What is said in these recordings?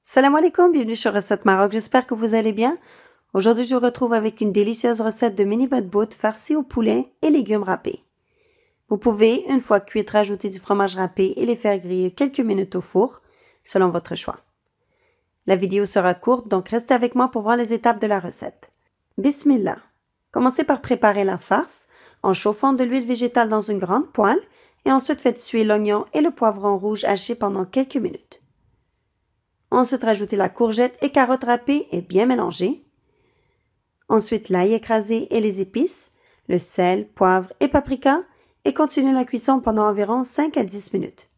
Salam alaikum, bienvenue sur Recette Maroc, j'espère que vous allez bien. Aujourd'hui, je vous retrouve avec une délicieuse recette de mini batbout farci au poulet et légumes râpés. Vous pouvez, une fois cuites, rajouter du fromage râpé et les faire griller quelques minutes au four, selon votre choix. La vidéo sera courte, donc restez avec moi pour voir les étapes de la recette. Bismillah. Commencez par préparer la farce en chauffant de l'huile végétale dans une grande poêle et ensuite faites suer l'oignon et le poivron rouge haché pendant quelques minutes. Ensuite, rajoutez la courgette et carotte râpées et bien mélangées. Ensuite, l'ail écrasé et les épices, le sel, poivre et paprika et continuez la cuisson pendant environ 5 à 10 minutes.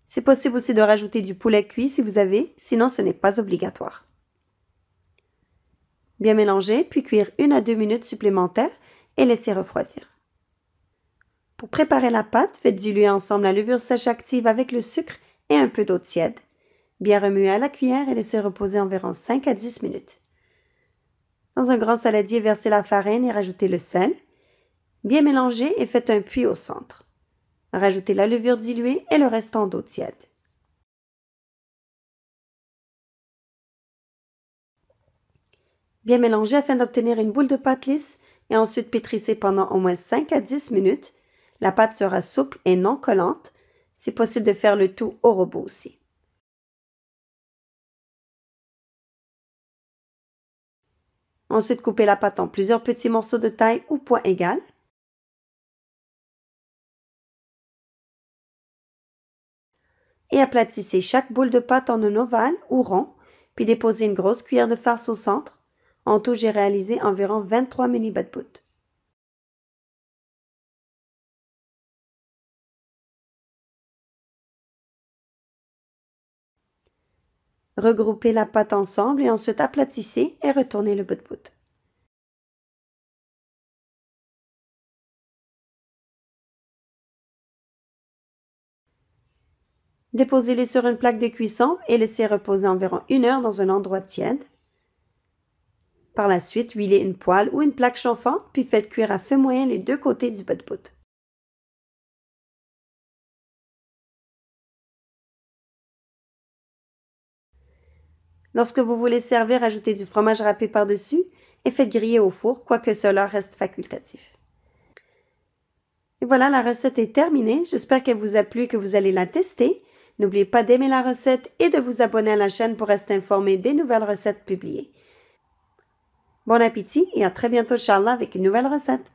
C'est possible aussi de rajouter du poulet cuit si vous avez, sinon ce n'est pas obligatoire. Bien mélanger, puis cuire 1 à 2 minutes supplémentaires et laisser refroidir. Pour préparer la pâte, faites diluer ensemble la levure sèche active avec le sucre et un peu d'eau tiède. Bien remuer à la cuillère et laisser reposer environ 5 à 10 minutes. Dans un grand saladier, versez la farine et rajoutez le sel. Bien mélanger et faites un puits au centre. Rajoutez la levure diluée et le restant d'eau tiède. Bien mélanger afin d'obtenir une boule de pâte lisse et ensuite pétrissez pendant au moins 5 à 10 minutes. La pâte sera souple et non collante. C'est possible de faire le tout au robot aussi. Ensuite, coupez la pâte en plusieurs petits morceaux de taille ou poids égal. Et aplatissez chaque boule de pâte en un ovale ou rond, puis déposez une grosse cuillère de farce au centre. En tout, j'ai réalisé environ 23 mini batbout. Regroupez la pâte ensemble et ensuite aplatissez et retournez le batbout. Déposez-les sur une plaque de cuisson et laissez reposer environ 1 heure dans un endroit tiède. Par la suite, huilez une poêle ou une plaque chauffante, puis faites cuire à feu moyen les deux côtés du batbout. Lorsque vous voulez servir, ajoutez du fromage râpé par-dessus et faites griller au four, quoique cela reste facultatif. Et voilà, la recette est terminée. J'espère qu'elle vous a plu et que vous allez la tester. N'oubliez pas d'aimer la recette et de vous abonner à la chaîne pour rester informé des nouvelles recettes publiées. Bon appétit et à très bientôt, Inch'Allah, avec une nouvelle recette.